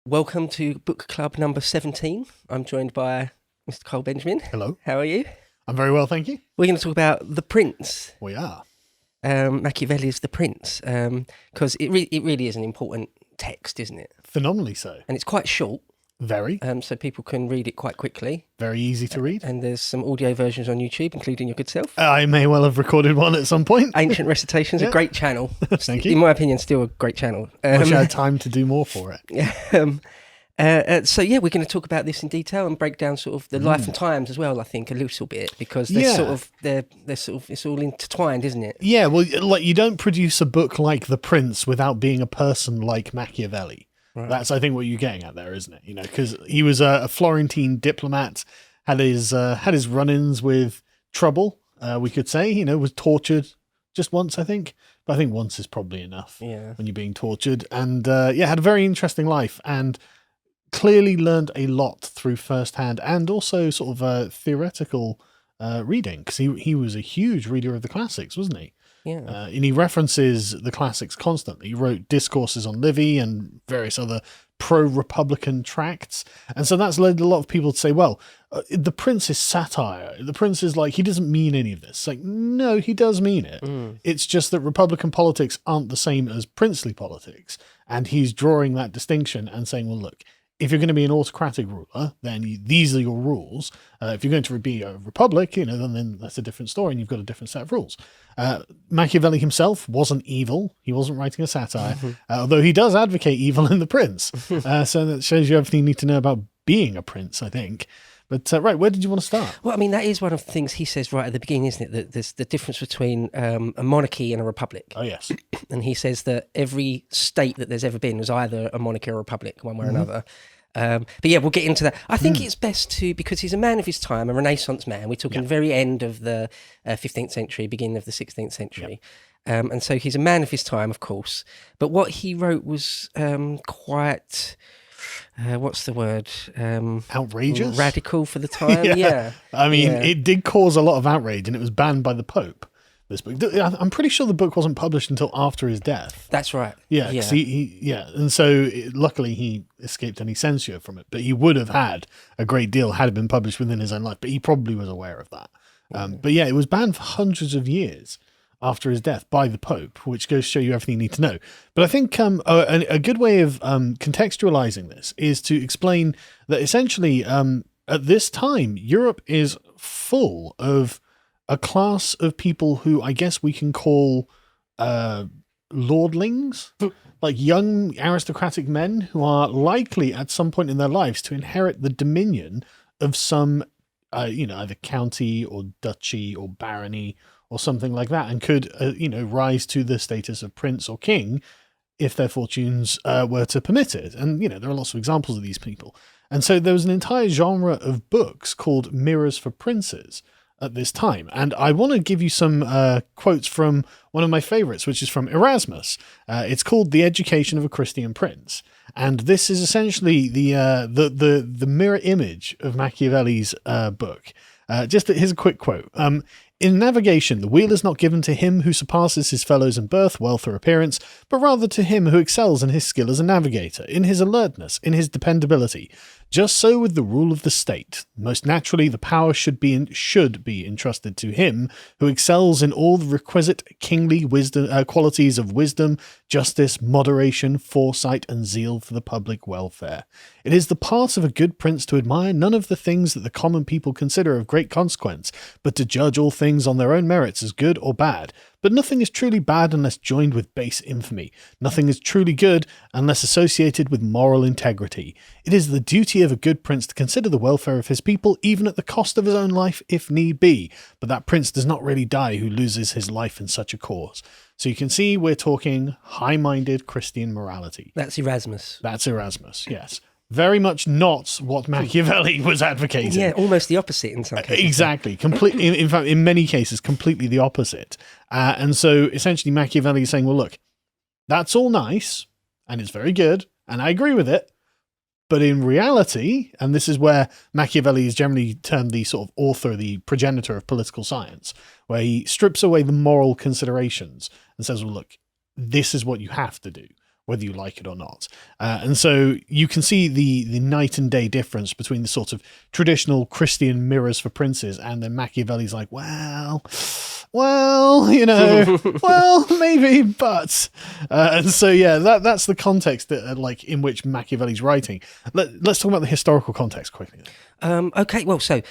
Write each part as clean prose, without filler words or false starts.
Welcome to book club number 17. I'm joined by Mr. Cole Benjamin. Hello. How are you? I'm very well, thank you. We're going to talk about The Prince, We are. Machiavelli's The Prince, because it really is an important text, isn't it? Phenomenally so. And it's quite short, Very. so people can read it quite quickly. Very easy to read. And there's some audio versions on YouTube, including your good self. I may well have recorded one at some point. Ancient Recitations, a great channel. Thank you. In my opinion, still a great channel. Wish I had time to do more for it. We're going to talk about this in detail and break down sort of the life and times as well. I think a little bit because they're it's all intertwined, isn't it? Yeah, well, like you don't produce a book like The Prince without being a person like Machiavelli. Right. That's, I think, what you're getting at there, isn't it? You know, because he was a Florentine diplomat, had his run-ins with trouble. We could say, you know, was tortured just once, I think. But I think once is probably enough. Yeah. When you're being tortured, and had a very interesting life and clearly learned a lot through firsthand and also sort of theoretical reading, because he was a huge reader of the classics, wasn't he? Yeah. And he references the classics constantly. He wrote discourses on Livy and various other pro-Republican tracts. And so that's led a lot of people to say, well, the Prince is satire. The Prince is like, he doesn't mean any of this. It's like, no, he does mean it. It's just that Republican politics aren't the same as princely politics. And he's drawing that distinction and saying, well, look, if you're going to be an autocratic ruler, then these are your rules. If you're going to be a republic, you know, then that's a different story, and you've got a different set of rules. Machiavelli himself wasn't evil; he wasn't writing a satire, although he does advocate evil in The Prince. So that shows you everything you need to know about being a prince, I think. But right, where did you want to start? Well, I mean, that is one of the things he says right at the beginning, isn't it? That there's the difference between a monarchy and a republic. Oh, yes. And he says that every state that there's ever been was either a monarchy or a republic, one way or another. But yeah, we'll get into that. I think it's best to, because he's a man of his time, a Renaissance man. We're talking the very end of the 15th century, beginning of the 16th century. And so he's a man of his time, of course. But what he wrote was quite... what's the word? Outrageous? Radical for the time, yeah. I mean, it did cause a lot of outrage, and it was banned by the Pope, this book. I'm pretty sure the book wasn't published until after his death. That's right. Yeah. And so luckily he escaped any censure from it, but he would have had a great deal had it been published within his own life, but he probably was aware of that. But yeah, it was banned for hundreds of years after his death by the Pope, which goes to show you everything you need to know. But I think a good way of contextualizing this is to explain that essentially at this time, Europe is full of a class of people who I guess we can call lordlings, like young aristocratic men who are likely at some point in their lives to inherit the dominion of some, either county or duchy or barony or something like that, and could, rise to the status of prince or king if their fortunes were to permit it. And, there are lots of examples of these people. And so there was an entire genre of books called Mirrors for Princes at this time. And I want to give you some quotes from one of my favorites, which is from Erasmus. It's called The Education of a Christian Prince. And this is essentially the mirror image of Machiavelli's book. Here's a quick quote. In navigation, the wheel is not given to him who surpasses his fellows in birth, wealth, or appearance, but rather to him who excels in his skill as a navigator, in his alertness, in his dependability. Just so with the rule of the state. Most naturally, the power should be entrusted to him who excels in all the requisite kingly wisdom, qualities of wisdom, justice, moderation, foresight, and zeal for the public welfare. It is the part of a good prince to admire none of the things that the common people consider of great consequence, but to judge all things on their own merits as good or bad. But nothing is truly bad unless joined with base infamy. Nothing is truly good unless associated with moral integrity. It is the duty of a good prince to consider the welfare of his people, even at the cost of his own life, if need be. But that prince does not really die who loses his life in such a cause. So you can see we're talking high-minded Christian morality. That's Erasmus. That's Erasmus, yes. Very much not what Machiavelli was advocating. Yeah, almost the opposite in some cases. Exactly. In fact, in many cases, completely the opposite. And so essentially Machiavelli is saying, well, look, that's all nice and it's very good and I agree with it. But in reality, and this is where Machiavelli is generally termed the sort of author, the progenitor of political science, where he strips away the moral considerations and says, well, look, this is what you have to do. whether you like it or not. And so you can see the night and day difference between the sort of traditional Christian mirrors for princes and then Machiavelli's like, well, well, maybe, but. And so, yeah, that's the context that, like in which Machiavelli's writing. Let's talk about the historical context quickly. Okay, well, so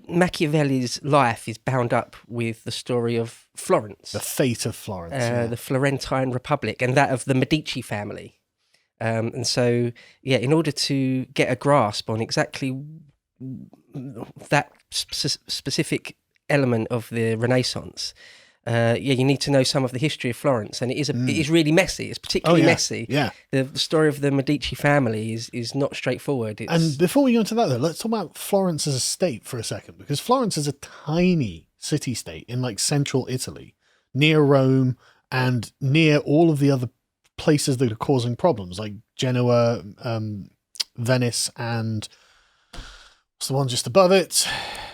Machiavelli's life is bound up with the story of Florence. The fate of Florence. The Florentine Republic and that of the Medici family. And so, yeah, in order to get a grasp on exactly that specific element of the Renaissance, you need to know some of the history of Florence, and it is really messy. It's particularly messy. Yeah, the story of the Medici family is not straightforward. And before we go into that, though, let's talk about Florence as a state for a second, because Florence is a tiny city-state in like central Italy, near Rome and near all of the other places that are causing problems, like Genoa, Venice, and what's the one just above it?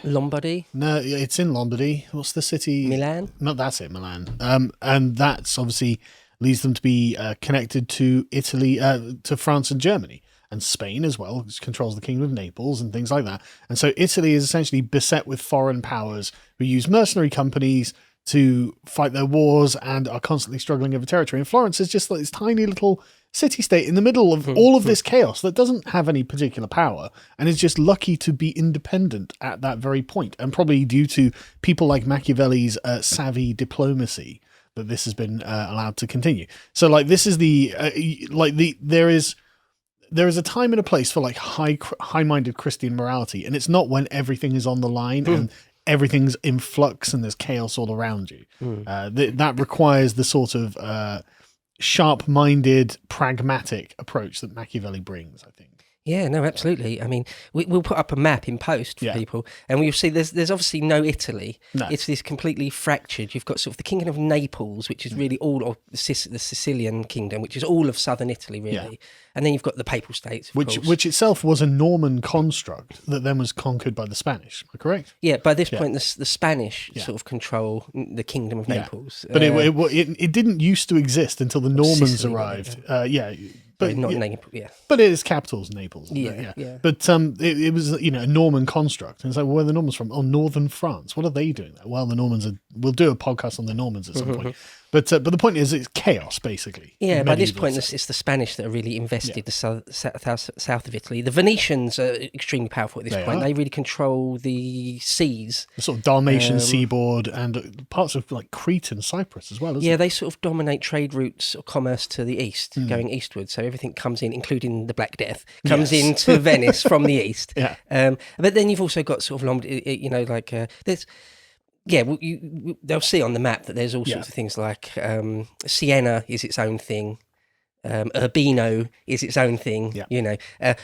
Lombardy? No, it's in Lombardy. What's the city? Milan? No, that's it, Milan. And that's obviously leads them to be connected to Italy, to France and Germany. And Spain as well, which controls the Kingdom of Naples and things like that. And so Italy is essentially beset with foreign powers who use mercenary companies to fight their wars and are constantly struggling over territory. And Florence is just like this tiny little city-state in the middle of all of this chaos that doesn't have any particular power and is just lucky to be independent at that very point. And probably due to people like Machiavelli's savvy diplomacy that this has been allowed to continue. So like this is there is a time and a place for like high-minded Christian morality, and it's not when everything is on the line and everything's in flux and there's chaos all around you. That requires the sort of sharp-minded, pragmatic approach that Machiavelli brings, I think. Yeah, no, absolutely. I mean, we'll put up a map in post for people, and we'll see there's obviously no Italy. No. It's this completely fractured. You've got sort of the Kingdom of Naples, which is really all of the Sicilian kingdom, which is all of southern Italy, really. Yeah. And then you've got the Papal States, which itself was a Norman construct that then was conquered by the Spanish. Am I correct? Yeah, by this point, the Spanish sort of control the Kingdom of Naples. But it didn't used to exist until the Normans Sicily, arrived. But not Naples, yeah. But its capital's Naples. Yeah. But it was, a Norman construct. And it's like, well, where are the Normans from? Oh, northern France. What are they doing there? Well, the Normans we'll do a podcast on the Normans at some point. But the point is, it's chaos, basically. Yeah, by this point, it's the Spanish that are really invested the south of Italy. The Venetians are extremely powerful at this point. They really control the seas. The sort of Dalmatian seaboard and parts of like Crete and Cyprus as well, isn't it? They sort of dominate trade routes or commerce to the east, going eastward. So everything comes in, including the Black Death, comes into Venice from the east. But then you've also got sort of Lombardy, there's... Yeah, they'll see on the map that there's all sorts of things like Siena is its own thing, Urbino is its own thing.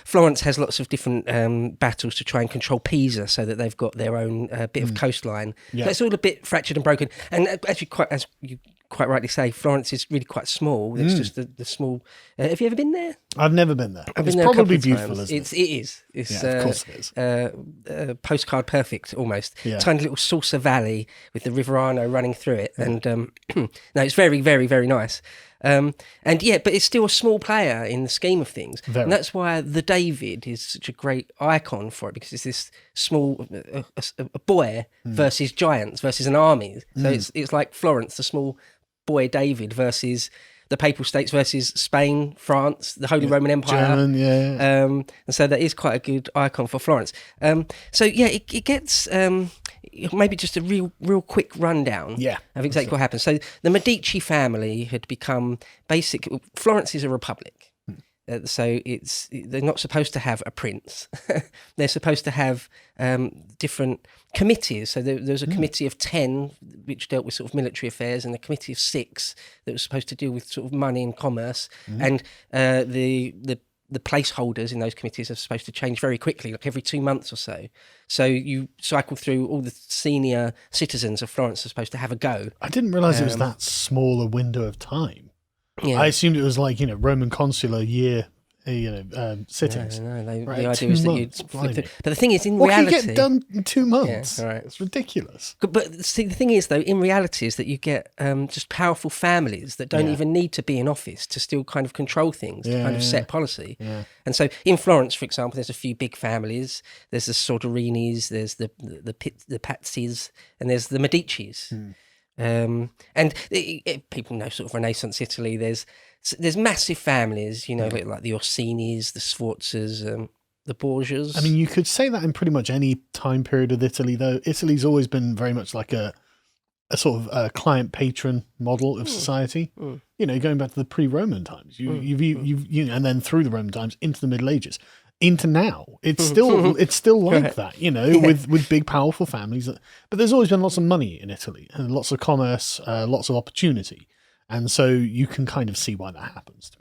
Florence has lots of different battles to try and control Pisa, so that they've got their own bit of coastline. So it's all a bit fractured and broken. And actually, as you quite rightly say, Florence is really quite small. It's just the small. Have you ever been there? I've never been there. It's probably beautiful, isn't it? It is. It's, of course it is. Postcard perfect, almost. Tiny little saucer valley with the River Arno running through it. And no, it's very, very, very nice. But it's still a small player in the scheme of things. And that's why the David is such a great icon for it, because it's this small a boy versus giants versus an army. So it's like Florence, the small boy David, versus the Papal States versus Spain, France, the Holy Roman Empire. German, and so that is quite a good icon for Florence. It gets maybe just a real quick rundown of exactly what happened. So the Medici family had become Florence is a republic. So they're not supposed to have a prince. They're supposed to have different committees. So there's a committee of 10 which dealt with sort of military affairs, and a committee of 6 that was supposed to deal with sort of money and commerce. And the placeholders in those committees are supposed to change very quickly, like every 2 months or so. So you cycle through all the senior citizens of Florence are supposed to have a go. I didn't realise it was that small a window of time. I assumed it was like, Roman consular year sittings. No, Right, the idea 2 is that months, you'd blimey. but the thing is, in What reality, can you get done in 2 months? Yeah, all right. It's ridiculous. But see, the thing is, though, in reality, is that you get just powerful families that don't even need to be in office to still kind of control things, to kind of set policy. Yeah. And so, in Florence, for example, there's a few big families. There's the Sorderinis, there's the Pazzis, and there's the Medicis. People know sort of Renaissance Italy. There's massive families, like the Orsinis, the Sforzas, the Borgias. I mean, you could say that in pretty much any time period of Italy, though. Italy's always been very much like a sort of client patron model of society. Going back to the pre-Roman times, and then through the Roman times into the Middle Ages, into now, it's still like that. With big powerful families. But there's always been lots of money in Italy and lots of commerce, lots of opportunity, and so you can kind of see why that happens.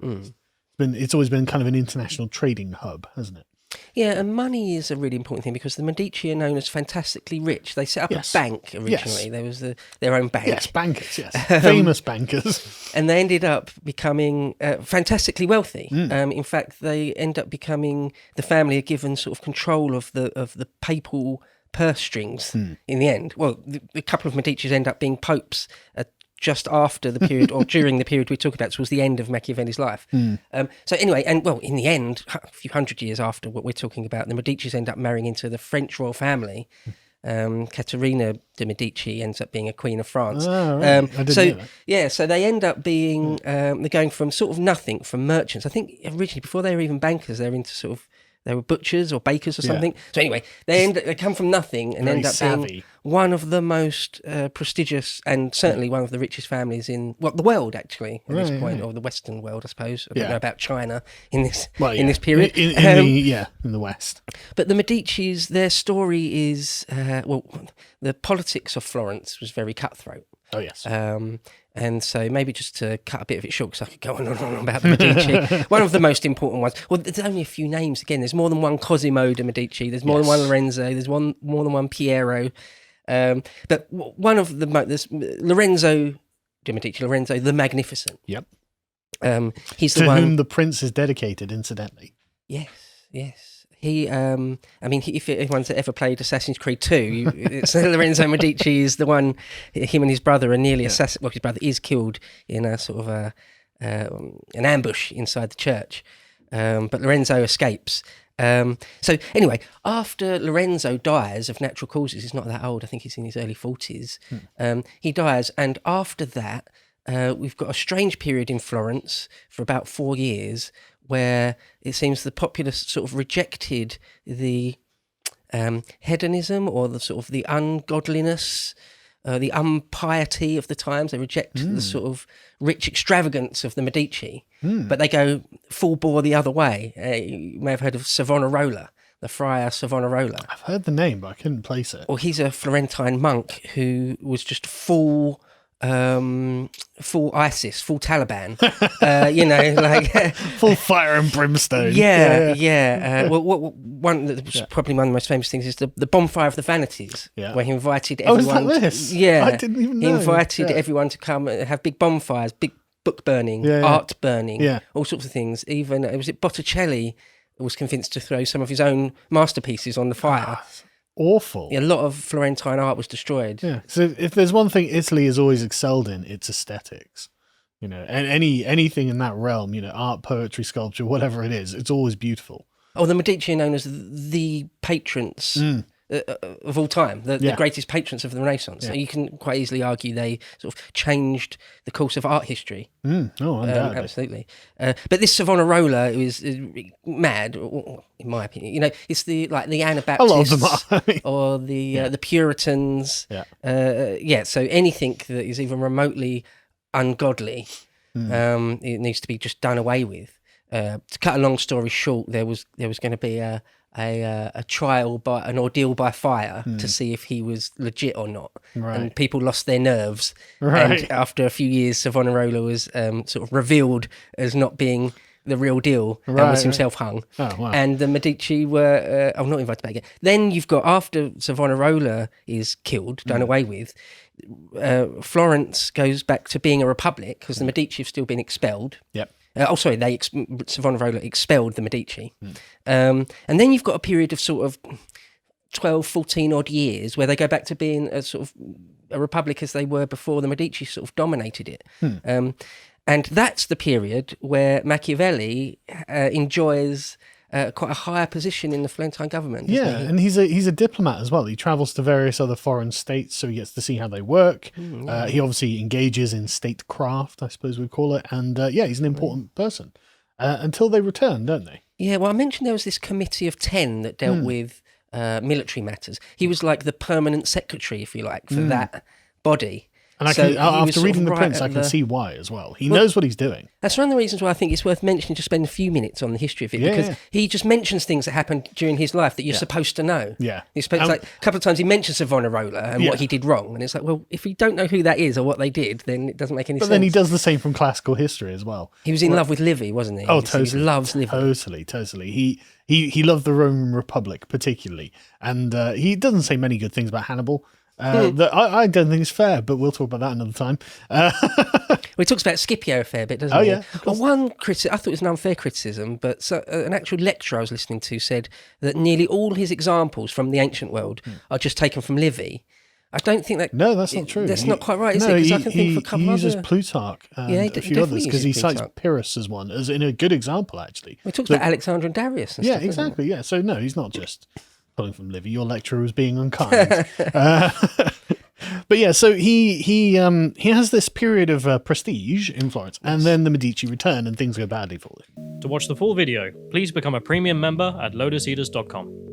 It's always been kind of an international trading hub, hasn't it? Yeah, and money is a really important thing because the Medici are known as fantastically rich. They set up a bank originally. Yes. There was their own bank. Yes, bankers, yes. Famous bankers. And they ended up becoming fantastically wealthy. In fact, they end up becoming, the family are given sort of control of the papal purse strings in the end. Well, a couple of Medicis end up being popes just after the period or during the period we talk about towards the end of Machiavelli's life. So anyway, in the end, a few hundred years after what we're talking about, the Medicis end up marrying into the French royal family. Caterina de' Medici ends up being a queen of France. Oh, right. I didn't know that. So they end up being, they're going from sort of nothing, from merchants. I think originally, before they were even bankers, they were butchers or bakers or something. So anyway, they come from nothing and end up being one of the most prestigious and certainly one of the richest families in the world, actually, at this point, or the Western world, I suppose. I don't know about China in this period. In the West. But the Medicis, their story is the politics of Florence was very cutthroat. Oh yes. And so maybe just to cut a bit of it short, because I could go on and on about the Medici. One of the most important ones. Well, there's only a few names. Again, there's more than one Cosimo de' Medici. There's more than one Lorenzo. There's more than one Piero. But one of there's Lorenzo de' Medici, Lorenzo the Magnificent. Yep. He's to whom the prince is dedicated, incidentally. Yes. He, if anyone's ever played Assassin's Creed 2, it's Lorenzo Medici is the one. Him and his brother are nearly assassinated. Well, his brother is killed in a sort of an ambush inside the church, but Lorenzo escapes. So anyway, after Lorenzo dies of natural causes, he's not that old. I think he's in his early 40s. He dies, and after that, we've got a strange period in Florence for about 4 years, where it seems the populace sort of rejected the hedonism or the sort of the ungodliness, the unpiety of the times. They reject the sort of rich extravagance of the Medici, but they go full bore the other way. You may have heard of Savonarola, the friar Savonarola. I've heard the name, but I couldn't place it. Well, he's a Florentine monk who was just full ISIS, full Taliban, full fire and brimstone. One that's probably one of the most famous things is the bonfire of the vanities, where he invited everyone. Oh, is that this? Yeah, I didn't even know. He invited everyone to come and have big bonfires, big book burning, art burning, all sorts of things. Even was it Botticelli was convinced to throw some of his own masterpieces on the fire. Awful. Yeah, a lot of Florentine art was destroyed. Yeah. So if there's one thing Italy has always excelled in, it's aesthetics. And anything in that realm, art, poetry, sculpture, whatever it is, it's always beautiful. Oh, the Medici are known as the patrons of all time, the greatest patrons of the Renaissance. You can quite easily argue they sort of changed the course of art history. Undoubtedly. Absolutely. But this Savonarola is mad, in my opinion. It's the Anabaptists, a lot of them are. or the Puritans. So anything that is even remotely ungodly, it needs to be just done away with. To cut a long story short, there was going to be a trial an ordeal by fire to see if he was legit or not, and people lost their nerves. And after a few years, Savonarola was sort of revealed as not being the real deal and was himself hung. Oh, wow. And the Medici were not invited back again. Then you've got, after Savonarola is killed, done away with, Florence goes back to being a republic because the Medici have still been expelled. Yep. Savonarola expelled the Medici. And then you've got a period of sort of 12, 14 odd years where they go back to being a sort of a republic as they were before the Medici sort of dominated it. And that's the period where Machiavelli enjoys quite a higher position in the Florentine government. Yeah, and he's a diplomat as well. He travels to various other foreign states, so he gets to see how they work. He obviously engages in statecraft, I suppose we'd call it. And he's an important person until they return, don't they? Yeah, well, I mentioned there was this committee of 10 that dealt with military matters. He was like the permanent secretary, if you like, for that body. And after reading The Prince, I can see why as well. He knows what he's doing. That's one of the reasons why I think it's worth mentioning to spend a few minutes on the history of it, because he just mentions things that happened during his life that you're supposed to know. Yeah. You're supposed like a couple of times he mentions Savonarola and what he did wrong. And it's like, well, if you don't know who that is or what they did, then it doesn't make any sense. But then he does the same from classical history as well. He was in love with Livy, wasn't he? Oh, totally. He loves Livy. Totally. He loved the Roman Republic particularly. And he doesn't say many good things about Hannibal. That I don't think is fair, but we'll talk about that another time. Well, he talks about Scipio a fair bit, doesn't he? Yeah. Well, one criticism, I thought it was an unfair criticism, but an actual lecturer I was listening to said that nearly all his examples from the ancient world are just taken from Livy. I don't think that... No, that's not true. That's not quite right, is it? Because I can think of a couple he uses other... Plutarch and a few others, because he cites Pyrrhus as one, as in a good example, actually. He talks about Alexander and Darius and stuff. Yeah, exactly, yeah. So, no, he's not just pulling from Livy. Your lecturer was being unkind. But yeah, so he has this period of prestige in Florence, and then the Medici return and things go badly for him. To watch the full video, please become a premium member at lotuseaters.com.